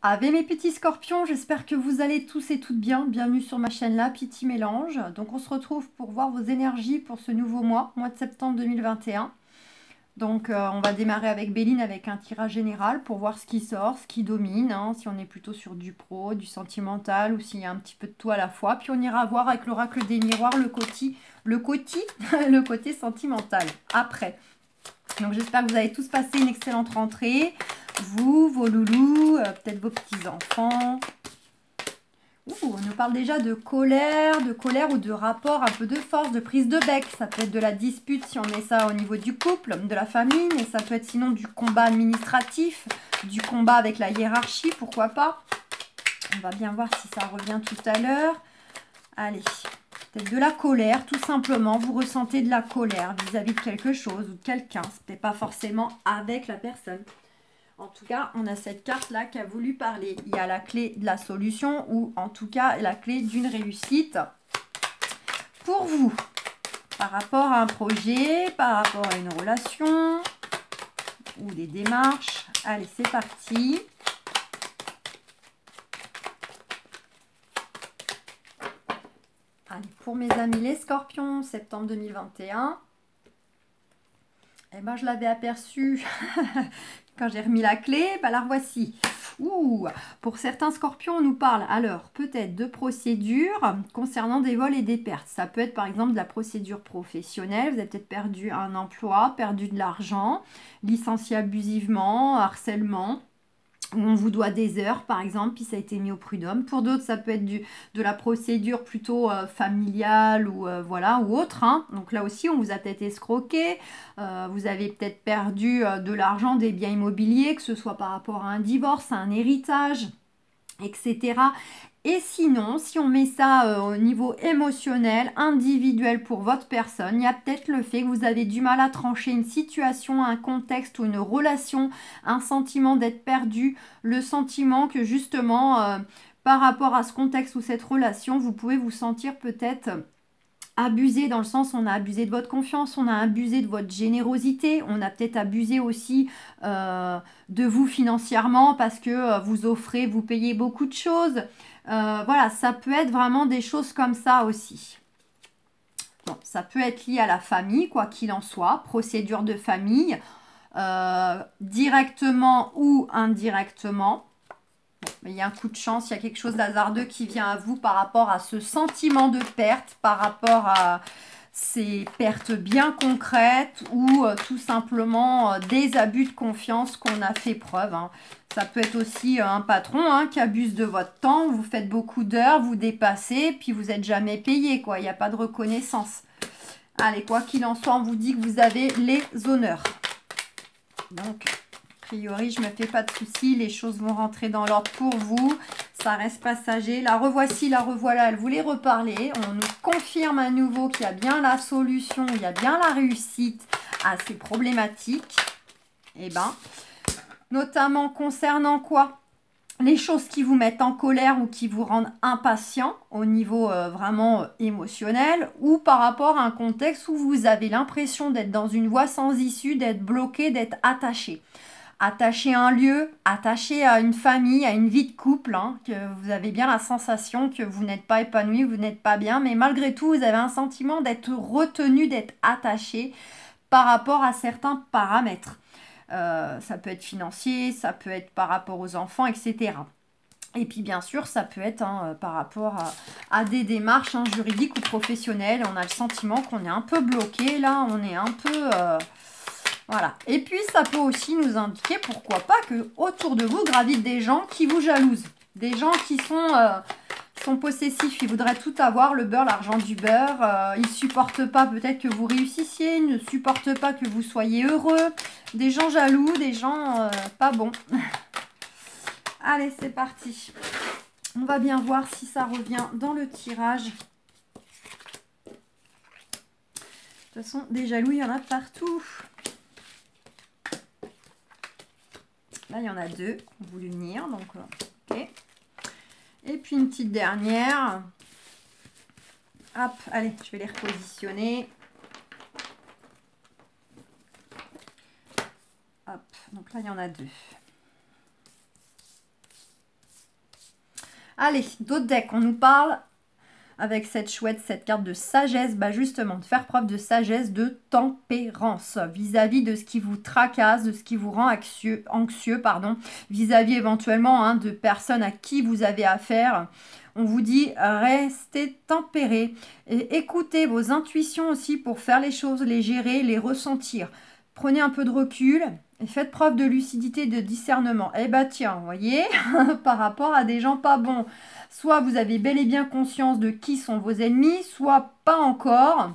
Ave mes petits scorpions, j'espère que vous allez tous et toutes bien. Bienvenue sur ma chaîne là, Petit Mélange. Donc on se retrouve pour voir vos énergies pour ce nouveau mois de septembre 2021. Donc on va démarrer avec Béline avec un tirage général pour voir ce qui sort, ce qui domine, hein, si on est plutôt sur du pro, du sentimental ou s'il y a un petit peu de tout à la fois. Puis on ira voir avec l'oracle des miroirs le côté sentimental après. Donc j'espère que vous avez tous passé une excellente rentrée. Vous, vos loulous, peut-être vos petits-enfants. On nous parle déjà de colère ou de rapport, un peu de force, de prise de bec. Ça peut être de la dispute si on met ça au niveau du couple, de la famille, mais ça peut être sinon du combat administratif, du combat avec la hiérarchie, pourquoi pas. On va bien voir si ça revient tout à l'heure. Allez, peut-être de la colère, tout simplement. Vous ressentez de la colère vis-à-vis de quelque chose ou de quelqu'un. Ce n'est pas forcément avec la personne. En tout cas, on a cette carte-là qui a voulu parler. Il y a la clé de la solution ou en tout cas la clé d'une réussite pour vous. Par rapport à un projet, par rapport à une relation ou des démarches. Allez, c'est parti. Allez, pour mes amis les scorpions, septembre 2021. Eh ben, je l'avais aperçu quand j'ai remis la clé. Ben, la revoici. Pour certains scorpions, on nous parle alors peut-être de procédures concernant des vols et des pertes. Ça peut être par exemple de la procédure professionnelle. Vous avez peut-être perdu un emploi, perdu de l'argent, licencié abusivement, harcèlement. Où on vous doit des heures, par exemple, puis ça a été mis au prud'homme. Pour d'autres, ça peut être de la procédure plutôt familiale ou voilà ou autre. Hein. Donc là aussi, on vous a peut-être escroqué. Vous avez peut-être perdu de l'argent, des biens immobiliers, que ce soit par rapport à un divorce, à un héritage, etc. Et sinon, si on met ça au niveau émotionnel, individuel pour votre personne, il y a peut-être le fait que vous avez du mal à trancher une situation, un contexte ou une relation, un sentiment d'être perdu, le sentiment que justement, par rapport à ce contexte ou cette relation, vous pouvez vous sentir peut-être abusé dans le sens on a abusé de votre confiance, on a abusé de votre générosité, on a peut-être abusé aussi de vous financièrement parce que vous offrez, vous payez beaucoup de choses. Voilà, ça peut être vraiment des choses comme ça aussi. Bon, ça peut être lié à la famille, quoi qu'il en soit, procédure de famille, directement ou indirectement. Mais il y a un coup de chance, il y a quelque chose d'hasardeux qui vient à vous par rapport à ce sentiment de perte, par rapport à ces pertes bien concrètes ou tout simplement des abus de confiance qu'on a fait preuve. Hein. Ça peut être aussi un patron qui abuse de votre temps, vous faites beaucoup d'heures, vous dépassez, puis vous n'êtes jamais payé, quoi. Il n'y a pas de reconnaissance. Allez, quoi qu'il en soit, on vous dit que vous avez les honneurs. Donc, a priori, je ne me fais pas de soucis, les choses vont rentrer dans l'ordre pour vous, ça reste passager. La revoici, la revoilà, elle voulait reparler. On nous confirme à nouveau qu'il y a bien la solution, il y a bien la réussite à ces problématiques. Eh bien, notamment concernant quoi? Les choses qui vous mettent en colère ou qui vous rendent impatient au niveau vraiment émotionnel ou par rapport à un contexte où vous avez l'impression d'être dans une voie sans issue, d'être bloqué, d'être attaché. Attaché à un lieu, attaché à une famille, à une vie de couple, que vous avez bien la sensation que vous n'êtes pas épanoui, vous n'êtes pas bien, mais malgré tout, vous avez un sentiment d'être retenu, d'être attaché par rapport à certains paramètres. Ça peut être financier, ça peut être par rapport aux enfants, etc. Et puis bien sûr, ça peut être par rapport à des démarches juridiques ou professionnelles. On a le sentiment qu'on est un peu bloqué, là, on est un peu... Voilà. Et puis, ça peut aussi nous indiquer, pourquoi pas, que autour de vous gravitent des gens qui vous jalousent. Des gens qui sont possessifs. Ils voudraient tout avoir, le beurre, l'argent du beurre. Ils ne supportent pas peut-être que vous réussissiez. Ils ne supportent pas que vous soyez heureux. Des gens jaloux, des gens pas bons. Allez, c'est parti. On va bien voir si ça revient dans le tirage. De toute façon, des jaloux, il y en a partout. Là, il y en a deux qui ont voulu venir, donc ok. Et puis une petite dernière. Hop, allez, je vais les repositionner. Hop, donc là, il y en a deux. Allez, d'autres decks, on nous parle avec cette chouette, cette carte de sagesse, bah justement, de faire preuve de sagesse, de tempérance vis-à-vis de ce qui vous tracasse, de ce qui vous rend anxieux, pardon, vis-à-vis éventuellement hein, de personnes à qui vous avez affaire. On vous dit, restez tempérés et écoutez vos intuitions aussi pour faire les choses, les gérer, les ressentir. Prenez un peu de recul et faites preuve de lucidité, de discernement. Eh bah tiens, vous voyez, par rapport à des gens pas bons. Soit vous avez bel et bien conscience de qui sont vos ennemis, soit pas encore,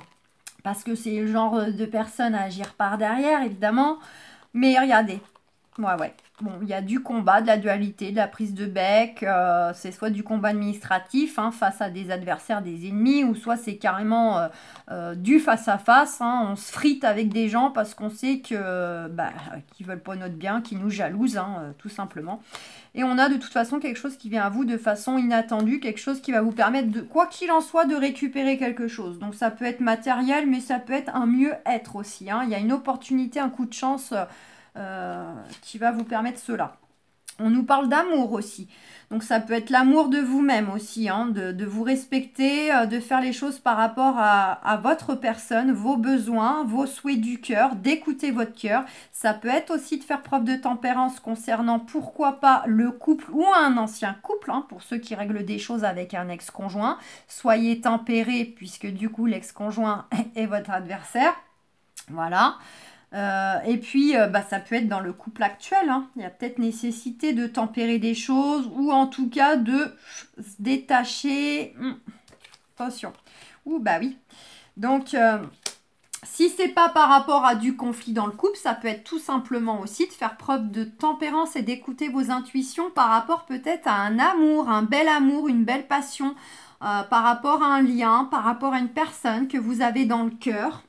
parce que c'est le genre de personne à agir par derrière, évidemment. Mais regardez, ouais. Bon, il y a du combat, de la dualité, de la prise de bec, c'est soit du combat administratif hein, face à des adversaires, des ennemis, ou soit c'est carrément du face-à-face. Hein, on se frite avec des gens parce qu'on sait que qu'ils veulent pas notre bien, qu'ils nous jalousent, hein, tout simplement. Et on a de toute façon quelque chose qui vient à vous de façon inattendue, quelque chose qui va vous permettre, de, quoi qu'il en soit, de récupérer quelque chose. Donc ça peut être matériel, mais ça peut être un mieux-être aussi. Hein. Il y a une opportunité, un coup de chance qui va vous permettre cela. On nous parle d'amour aussi. Donc ça peut être l'amour de vous-même aussi, hein, de vous respecter, de faire les choses par rapport à votre personne, vos besoins, vos souhaits du cœur, d'écouter votre cœur. Ça peut être aussi de faire preuve de tempérance concernant, pourquoi pas, le couple ou un ancien couple, hein, pour ceux qui règlent des choses avec un ex-conjoint. Soyez tempérés puisque du coup l'ex-conjoint est votre adversaire. Voilà. Et puis, ça peut être dans le couple actuel. Hein. Il y a peut-être nécessité de tempérer des choses ou en tout cas de se détacher. Attention. Bah oui. Donc, si c'est pas par rapport à du conflit dans le couple, ça peut être tout simplement aussi de faire preuve de tempérance et d'écouter vos intuitions par rapport peut-être à un amour, une belle passion, par rapport à un lien, par rapport à une personne que vous avez dans le cœur.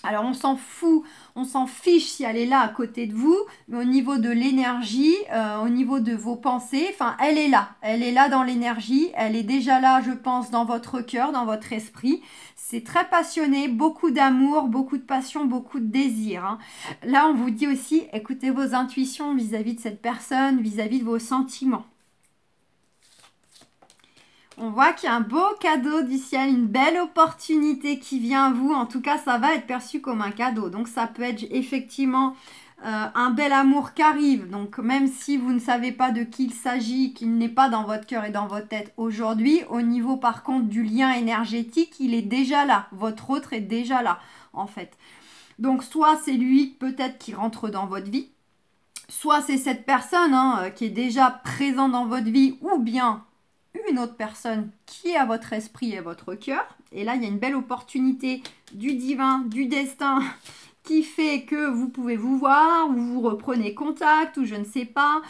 Alors on s'en fout, on s'en fiche si elle est là à côté de vous, mais au niveau de l'énergie, au niveau de vos pensées, enfin elle est là dans l'énergie, elle est déjà là je pense dans votre cœur, dans votre esprit. C'est très passionné, beaucoup d'amour, beaucoup de passion, beaucoup de désir. Hein. Là on vous dit aussi, écoutez vos intuitions vis-à-vis de cette personne, vis-à-vis de vos sentiments. On voit qu'il y a un beau cadeau du ciel, une belle opportunité qui vient à vous. En tout cas, ça va être perçu comme un cadeau. Donc, ça peut être effectivement un bel amour qui arrive. Donc, même si vous ne savez pas de qui il s'agit, qu'il n'est pas dans votre cœur et dans votre tête aujourd'hui, au niveau par contre du lien énergétique, il est déjà là. Votre autre est déjà là, en fait. Donc, soit c'est lui peut-être qui rentre dans votre vie, soit c'est cette personne qui est déjà présente dans votre vie, ou bien une autre personne qui est à votre esprit et à votre cœur. Et là, il y a une belle opportunité du divin, du destin, qui fait que vous pouvez vous voir, ou vous reprenez contact, ou je ne sais pas.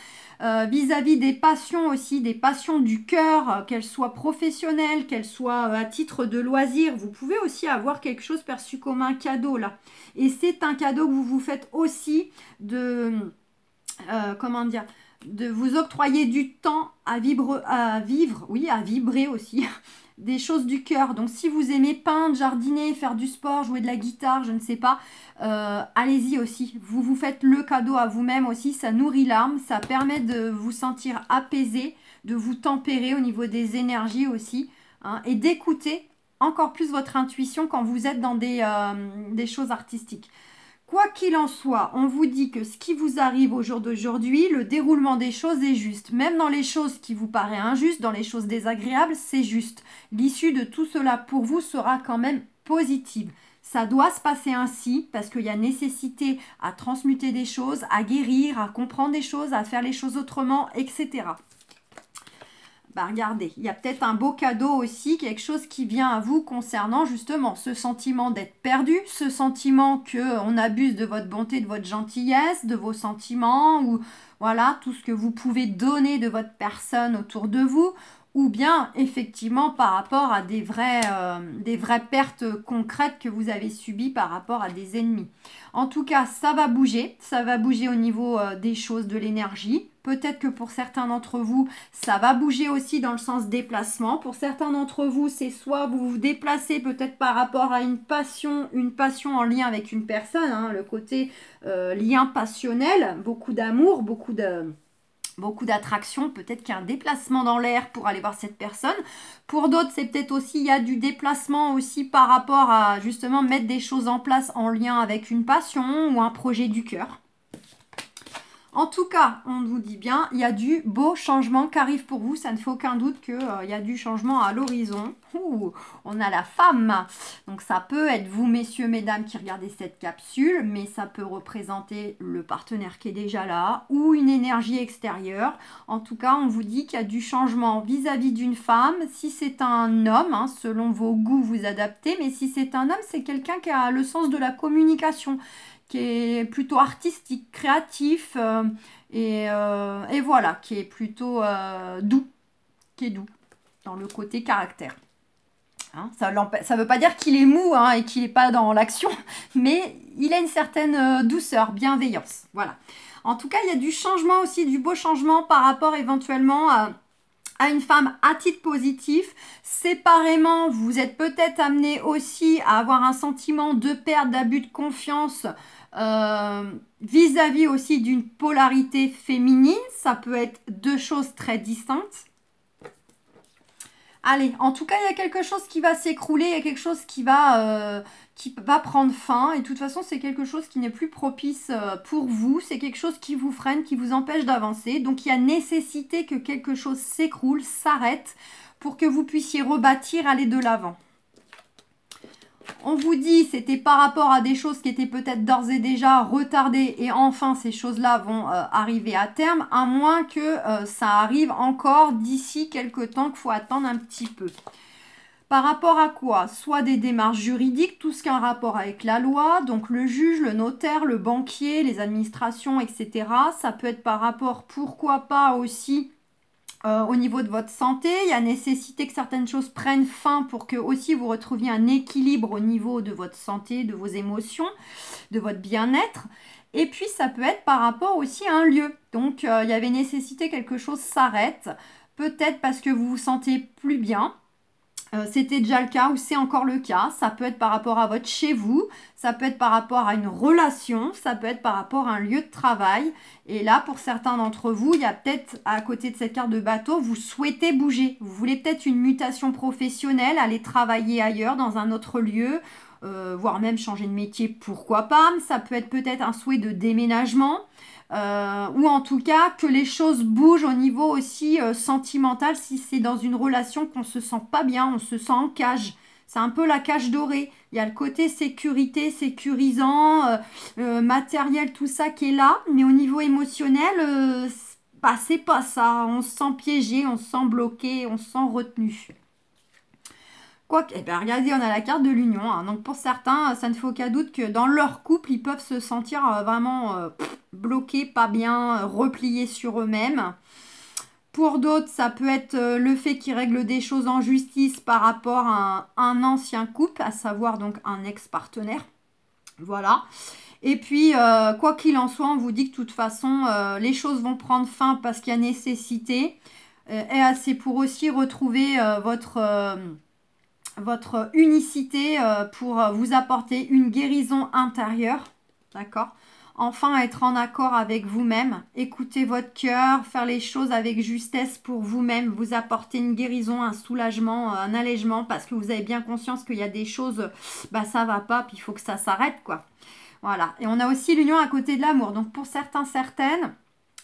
Vis-à-vis des passions aussi, des passions du cœur, qu'elles soient professionnelles, qu'elles soient à titre de loisir. Vous pouvez aussi avoir quelque chose perçu comme un cadeau là. Et c'est un cadeau que vous vous faites aussi de... de vous octroyer du temps à vibrer aussi, des choses du cœur. Donc si vous aimez peindre, jardiner, faire du sport, jouer de la guitare, je ne sais pas, allez-y aussi. Vous vous faites le cadeau à vous-même aussi, ça nourrit l'âme, ça permet de vous sentir apaisé, de vous tempérer au niveau des énergies aussi, hein, et d'écouter encore plus votre intuition quand vous êtes dans des choses artistiques. Quoi qu'il en soit, on vous dit que ce qui vous arrive au jour d'aujourd'hui, le déroulement des choses est juste. Même dans les choses qui vous paraissent injustes, dans les choses désagréables, c'est juste. L'issue de tout cela pour vous sera quand même positive. Ça doit se passer ainsi parce qu'il y a nécessité à transmuter des choses, à guérir, à comprendre des choses, à faire les choses autrement, etc. Regardez, il y a peut-être un beau cadeau aussi, quelque chose qui vient à vous concernant justement ce sentiment d'être perdu, ce sentiment qu'on abuse de votre bonté, de votre gentillesse, de vos sentiments, ou voilà, tout ce que vous pouvez donner de votre personne autour de vous, ou bien effectivement par rapport à des vraies pertes concrètes que vous avez subies par rapport à des ennemis. En tout cas, ça va bouger au niveau des choses, de l'énergie. Peut-être que pour certains d'entre vous, ça va bouger aussi dans le sens déplacement. Pour certains d'entre vous, c'est soit vous vous déplacez peut-être par rapport à une passion en lien avec une personne, hein, le côté lien passionnel, beaucoup d'amour, beaucoup beaucoup d'attraction, peut-être qu'il y a un déplacement dans l'air pour aller voir cette personne. Pour d'autres, c'est peut-être aussi, il y a du déplacement aussi par rapport à justement mettre des choses en place en lien avec une passion ou un projet du cœur. En tout cas, on vous dit bien, il y a du beau changement qui arrive pour vous. Ça ne fait aucun doute qu'il y a du changement à l'horizon. On a la femme. Donc ça peut être vous, messieurs, mesdames, qui regardez cette capsule, mais ça peut représenter le partenaire qui est déjà là ou une énergie extérieure. En tout cas, on vous dit qu'il y a du changement vis-à-vis d'une femme. Si c'est un homme, hein, selon vos goûts, vous adaptez. Mais si c'est un homme, c'est quelqu'un qui a le sens de la communication, qui est plutôt artistique, créatif et voilà, qui est plutôt doux, qui est doux dans le côté caractère. Hein, ça ne veut pas dire qu'il est mou hein, et qu'il n'est pas dans l'action, mais il a une certaine douceur, bienveillance. Voilà. En tout cas, il y a du changement aussi, du beau changement par rapport éventuellement à une femme à titre positif. Séparément, vous êtes peut-être amené aussi à avoir un sentiment de perte, d'abus de confiance vis-à-vis aussi d'une polarité féminine. Ça peut être deux choses très distinctes. Allez, en tout cas, il y a quelque chose qui va s'écrouler, il y a quelque chose qui va prendre fin. Et de toute façon, c'est quelque chose qui n'est plus propice pour vous. C'est quelque chose qui vous freine, qui vous empêche d'avancer. Donc, il y a nécessité que quelque chose s'écroule, s'arrête, pour que vous puissiez rebâtir, aller de l'avant. On vous dit, c'était par rapport à des choses qui étaient peut-être d'ores et déjà retardées et enfin ces choses-là vont arriver à terme, à moins que ça arrive encore d'ici quelques temps, qu'il faut attendre un petit peu. Par rapport à quoi? Soit des démarches juridiques, tout ce qui a un rapport avec la loi, donc le juge, le notaire, le banquier, les administrations, etc. Ça peut être par rapport, pourquoi pas aussi, au niveau de votre santé, il y a nécessité que certaines choses prennent fin pour que aussi vous retrouviez un équilibre au niveau de votre santé, de vos émotions, de votre bien-être. Et puis ça peut être par rapport aussi à un lieu. Donc il y avait nécessité que quelque chose s'arrête, peut-être parce que vous vous sentez plus bien. C'était déjà le cas ou c'est encore le cas. Ça peut être par rapport à votre chez vous, ça peut être par rapport à une relation, ça peut être par rapport à un lieu de travail. Et là, pour certains d'entre vous, il y a peut-être à côté de cette carte de bateau, vous souhaitez bouger. Vous voulez peut-être une mutation professionnelle, aller travailler ailleurs dans un autre lieu, voire même changer de métier, pourquoi pas. Ça peut être peut-être un souhait de déménagement. Ou en tout cas que les choses bougent au niveau aussi sentimental, si c'est dans une relation qu'on se sent pas bien, on se sent en cage. C'est un peu la cage dorée. Il y a le côté sécurité, sécurisant, matériel, tout ça qui est là. Mais au niveau émotionnel, bah, c'est pas ça. On se sent piégé, on se sent bloqué, on se sent retenu. Quoique, eh ben, regardez, on a la carte de l'union. Hein. Donc pour certains, ça ne fait aucun doute que dans leur couple, ils peuvent se sentir vraiment bloqués, pas bien, repliés sur eux-mêmes. Pour d'autres, ça peut être le fait qu'ils règlent des choses en justice par rapport à un ancien couple, à savoir donc un ex-partenaire. Voilà. Et puis, quoi qu'il en soit, on vous dit que de toute façon, les choses vont prendre fin parce qu'il y a nécessité. Et c'est pour aussi retrouver votre unicité pour vous apporter une guérison intérieure, d'accord? Enfin, être en accord avec vous-même, écouter votre cœur, faire les choses avec justesse pour vous-même, vous apporter une guérison, un soulagement, un allègement, parce que vous avez bien conscience qu'il y a des choses, bah ça va pas, puis il faut que ça s'arrête, quoi. Voilà, et on a aussi l'union à côté de l'amour, donc pour certains, certaines,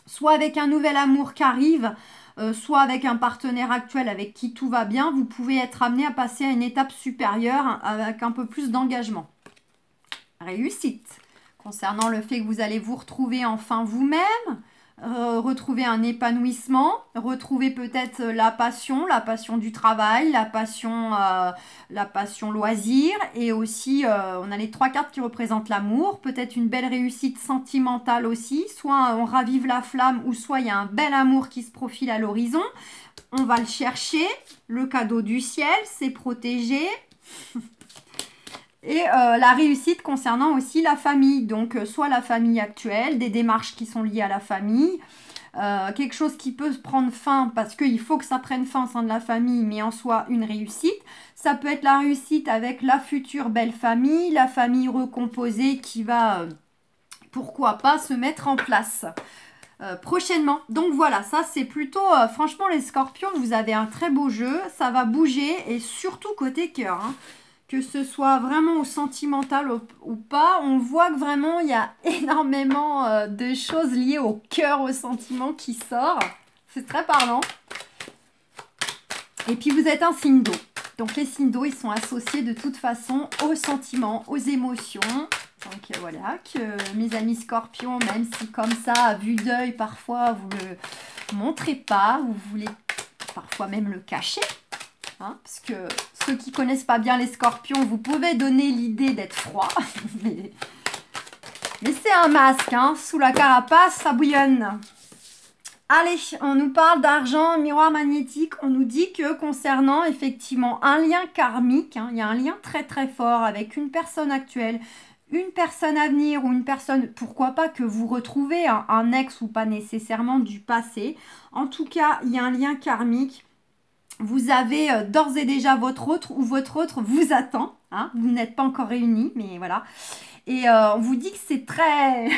soit avec un nouvel amour qui arrive, soit avec un partenaire actuel avec qui tout va bien, vous pouvez être amené à passer à une étape supérieure avec un peu plus d'engagement. Réussite. Concernant le fait que vous allez vous retrouver enfin vous-même, retrouver un épanouissement, retrouver peut-être la passion du travail, la passion loisir, et aussi on a les 3 cartes qui représentent l'amour, peut-être une belle réussite sentimentale aussi, soit on ravive la flamme ou soit il y a un bel amour qui se profile à l'horizon. On va le chercher, le cadeau du ciel, c'est protégé. Et la réussite concernant aussi la famille, donc soit la famille actuelle, des démarches qui sont liées à la famille, quelque chose qui peut prendre fin parce qu'il faut que ça prenne fin au sein de la famille, mais en soi une réussite. Ça peut être la réussite avec la future belle famille, la famille recomposée qui va, pourquoi pas, se mettre en place. prochainement. Donc voilà, ça c'est plutôt, franchement les scorpions, vous avez un très beau jeu, ça va bouger et surtout côté cœur, hein. Que ce soit vraiment au sentimental ou pas, on voit que vraiment il y a énormément de choses liées au cœur, au sentiment qui sort. C'est très parlant. Et puis vous êtes un signe d'eau. Donc les signes d'eau, ils sont associés de toute façon aux sentiments, aux émotions. Donc voilà, que mes amis scorpions, même si comme ça, à vue d'œil, parfois vous le montrez pas, ou vous voulez parfois même le cacher. Hein, parce que ceux qui connaissent pas bien les scorpions, vous pouvez donner l'idée d'être froid. mais c'est un masque, hein, sous la carapace, ça bouillonne. Allez, on nous parle d'argent, miroir magnétique. On nous dit que concernant effectivement un lien karmique, hein, il y a un lien très très fort avec une personne actuelle, une personne à venir ou une personne, pourquoi pas que vous retrouvez, hein, un ex ou pas nécessairement du passé. En tout cas, il y a un lien karmique. Vous avez d'ores et déjà votre autre ou votre autre vous attend. Hein, vous n'êtes pas encore réunis, mais voilà. Et on vous dit que c'est très...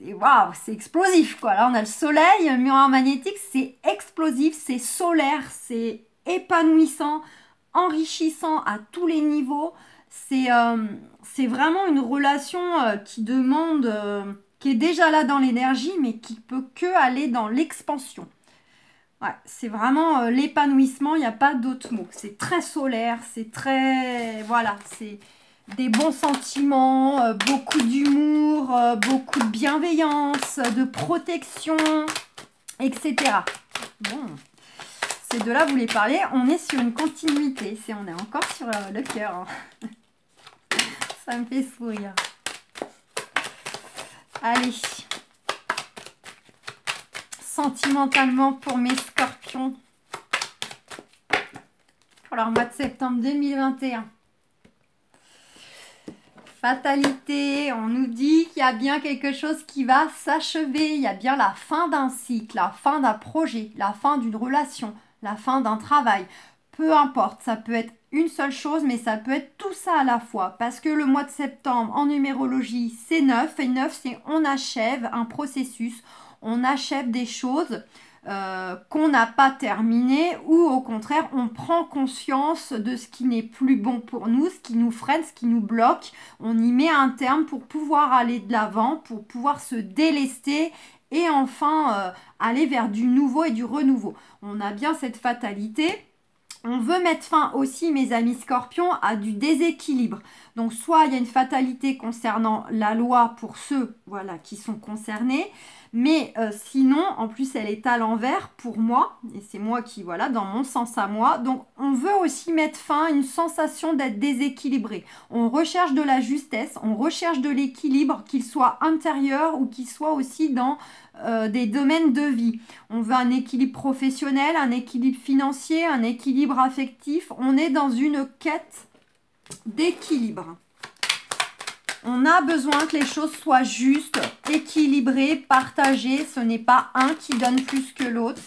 Waouh, c'est explosif quoi. Là, on a le soleil, le miroir magnétique, c'est explosif, c'est solaire, c'est épanouissant, enrichissant à tous les niveaux. C'est vraiment une relation qui demande, qui est déjà là dans l'énergie, mais qui peut que aller dans l'expansion. Ouais, c'est vraiment l'épanouissement, il n'y a pas d'autre mot. C'est très solaire, c'est très... Voilà, c'est des bons sentiments, beaucoup d'humour, beaucoup de bienveillance, de protection, etc. Bon, ces deux-là, vous les parlez, on est sur une continuité. On est encore sur le cœur. Hein. Ça me fait sourire. Allez. Sentimentalement pour mes scorpions. Pour leur mois de septembre 2021. Fatalité, on nous dit qu'il y a bien quelque chose qui va s'achever. Il y a bien la fin d'un cycle, la fin d'un projet, la fin d'une relation, la fin d'un travail. Peu importe, ça peut être une seule chose, mais ça peut être tout ça à la fois. Parce que le mois de septembre, en numérologie, c'est 9. Et 9, c'est on achève un processus, on achève des choses qu'on n'a pas terminées ou au contraire, on prend conscience de ce qui n'est plus bon pour nous, ce qui nous freine, ce qui nous bloque. On y met un terme pour pouvoir aller de l'avant, pour pouvoir se délester et enfin aller vers du nouveau et du renouveau. On a bien cette fatalité. On veut mettre fin aussi, mes amis scorpions, à du déséquilibre. Donc, soit il y a une fatalité concernant la loi pour ceux voilà, qui sont concernés, mais sinon, en plus, elle est à l'envers pour moi, et c'est moi qui, voilà, dans mon sens à moi. Donc, on veut aussi mettre fin à une sensation d'être déséquilibré. On recherche de la justesse, on recherche de l'équilibre, qu'il soit intérieur ou qu'il soit aussi dans des domaines de vie. On veut un équilibre professionnel, un équilibre financier, un équilibre affectif. On est dans une quête d'équilibre. On a besoin que les choses soient justes, équilibrées, partagées. Ce n'est pas un qui donne plus que l'autre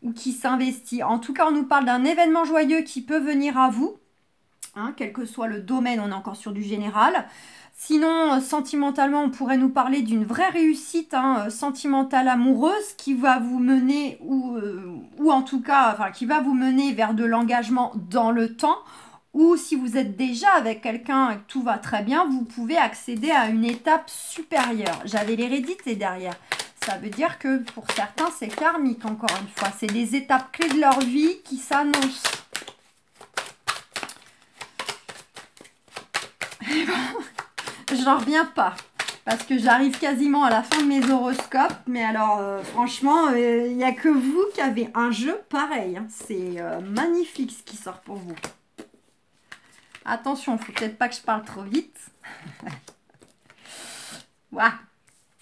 ou qui s'investit. En tout cas, on nous parle d'un événement joyeux qui peut venir à vous. Hein, quel que soit le domaine, on est encore sur du général. Sinon, sentimentalement, on pourrait nous parler d'une vraie réussite sentimentale amoureuse qui va vous mener, ou en tout cas, enfin, qui va vous mener vers de l'engagement dans le temps. Ou si vous êtes déjà avec quelqu'un et que tout va très bien, vous pouvez accéder à une étape supérieure. J'avais l'hérédité derrière. Ça veut dire que pour certains, c'est karmique, encore une fois. C'est des étapes clés de leur vie qui s'annoncent. Je n'en reviens pas. Parce que j'arrive quasiment à la fin de mes horoscopes. Mais alors, franchement, il n'y a que vous qui avez un jeu pareil. Hein. C'est magnifique ce qui sort pour vous. Attention, il ne faut peut-être pas que je parle trop vite. Voilà.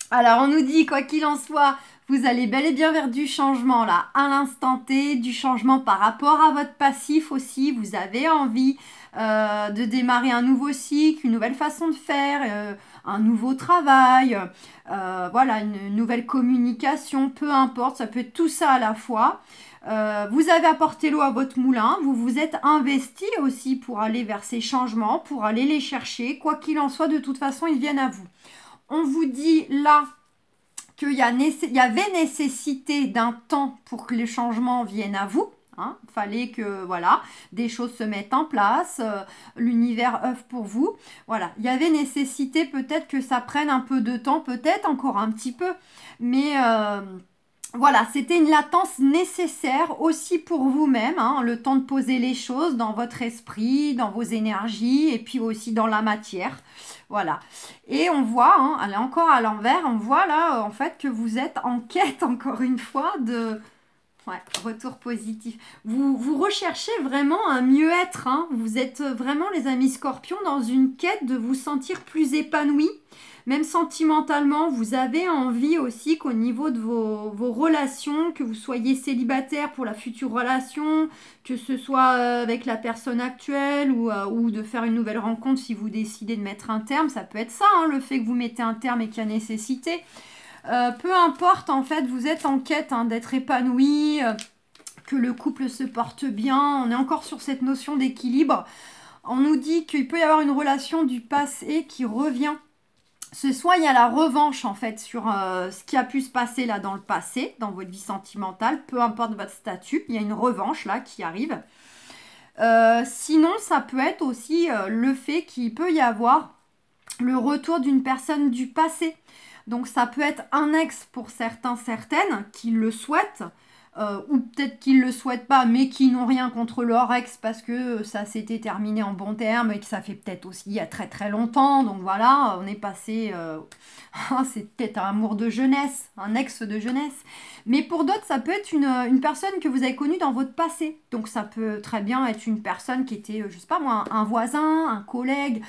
Alors, on nous dit, quoi qu'il en soit, vous allez bel et bien vers du changement, là, à l'instant T, du changement par rapport à votre passif aussi. Vous avez envie de démarrer un nouveau cycle, une nouvelle façon de faire, un nouveau travail, voilà, une nouvelle communication, peu importe, ça peut être tout ça à la fois. Vous avez apporté l'eau à votre moulin, vous vous êtes investi aussi pour aller vers ces changements, pour aller les chercher. Quoi qu'il en soit, de toute façon, ils viennent à vous. On vous dit là qu'il y avait nécessité d'un temps pour que les changements viennent à vous. Hein. Fallait que voilà, des choses se mettent en place, l'univers œuvre pour vous. Voilà, il y avait nécessité peut-être que ça prenne un peu de temps, peut-être encore un petit peu, mais voilà, c'était une latence nécessaire aussi pour vous-même, hein, le temps de poser les choses dans votre esprit, dans vos énergies et puis aussi dans la matière. Voilà. Et on voit, hein, elle est encore à l'envers, on voit là en fait que vous êtes en quête encore une fois de... Ouais, retour positif. Vous recherchez vraiment un mieux-être, hein. Vous êtes vraiment, les amis scorpions, dans une quête de vous sentir plus épanoui. Même sentimentalement, vous avez envie aussi qu'au niveau de vos relations, que vous soyez célibataire pour la future relation, que ce soit avec la personne actuelle ou de faire une nouvelle rencontre si vous décidez de mettre un terme. Ça peut être ça, hein, le fait que vous mettez un terme et qu'il y a nécessité. Peu importe, en fait, vous êtes en quête hein, d'être épanoui, que le couple se porte bien. On est encore sur cette notion d'équilibre. On nous dit qu'il peut y avoir une relation du passé qui revient. Ce soit il y a la revanche en fait sur ce qui a pu se passer là dans le passé, dans votre vie sentimentale, peu importe votre statut, il y a une revanche là qui arrive. Sinon, ça peut être aussi le fait qu'il peut y avoir le retour d'une personne du passé. Donc ça peut être un ex pour certains, certaines qui le souhaitent, ou peut-être qu'ils ne le souhaitent pas, mais qui n'ont rien contre leur ex parce que ça s'était terminé en bon terme et que ça fait peut-être aussi il y a très très longtemps. Donc voilà, on est passé... c'est peut-être un amour de jeunesse, un ex de jeunesse. Mais pour d'autres, ça peut être une personne que vous avez connue dans votre passé. Donc ça peut très bien être une personne qui était, je sais pas moi, un voisin, un collègue,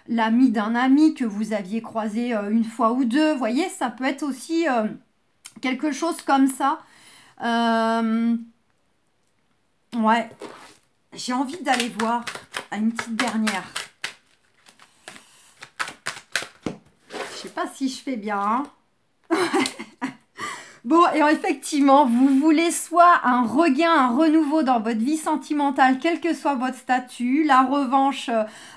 l'ami d'un ami que vous aviez croisé une fois ou deux. Vous voyez, ça peut être aussi quelque chose comme ça. Ouais, j'ai envie d'aller voir une petite dernière. Je sais pas si je fais bien. Hein. Bon, et effectivement, vous voulez soit un regain, un renouveau dans votre vie sentimentale, quel que soit votre statut, la revanche,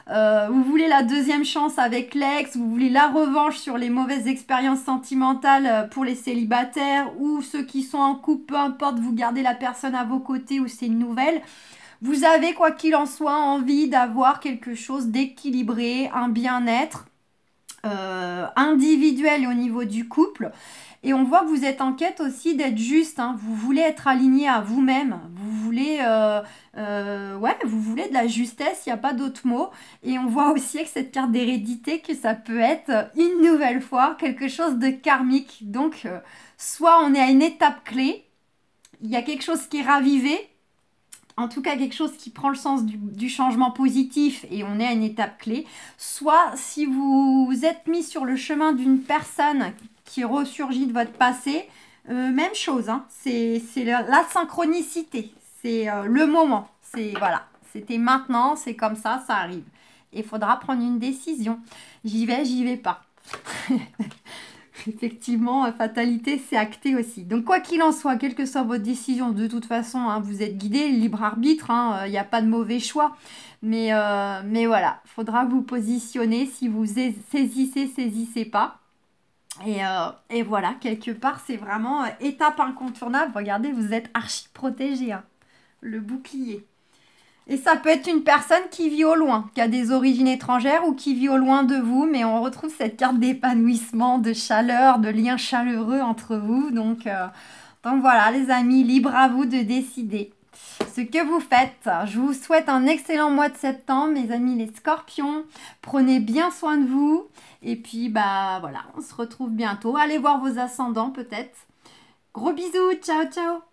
vous voulez la deuxième chance avec l'ex, vous voulez la revanche sur les mauvaises expériences sentimentales pour les célibataires ou ceux qui sont en couple, peu importe, vous gardez la personne à vos côtés ou c'est une nouvelle. Vous avez, quoi qu'il en soit, envie d'avoir quelque chose d'équilibré, un bien-être individuel au niveau du couple. Et on voit que vous êtes en quête aussi d'être juste, hein. Vous voulez être aligné à vous-même, vous voulez, vous voulez de la justesse, il n'y a pas d'autre mot. Et on voit aussi avec cette carte d'hérédité que ça peut être une nouvelle fois quelque chose de karmique. Donc, soit on est à une étape clé, il y a quelque chose qui est ravivé, en tout cas quelque chose qui prend le sens du changement positif et on est à une étape clé, soit si vous êtes mis sur le chemin d'une personne qui ressurgit de votre passé, même chose, hein, c'est la synchronicité, c'est le moment, c'est voilà, c'était maintenant, c'est comme ça arrive. Et il faudra prendre une décision, j'y vais pas. Effectivement, fatalité, c'est acté aussi. Donc, quoi qu'il en soit, quelle que soit votre décision, de toute façon, hein, vous êtes guidé, libre arbitre, il n'y a pas de mauvais choix. Mais voilà, il faudra vous positionner. Si vous saisissez pas. Et voilà, quelque part, c'est vraiment étape incontournable. Regardez, vous êtes archi protégé, hein, le bouclier. Et ça peut être une personne qui vit au loin, qui a des origines étrangères ou qui vit au loin de vous, mais on retrouve cette carte d'épanouissement, de chaleur, de lien chaleureux entre vous. Donc voilà, les amis, libre à vous de décider ce que vous faites. Je vous souhaite un excellent mois de septembre, mes amis les scorpions. Prenez bien soin de vous. Et puis, voilà, on se retrouve bientôt. Allez voir vos ascendants peut-être. Gros bisous, ciao, ciao.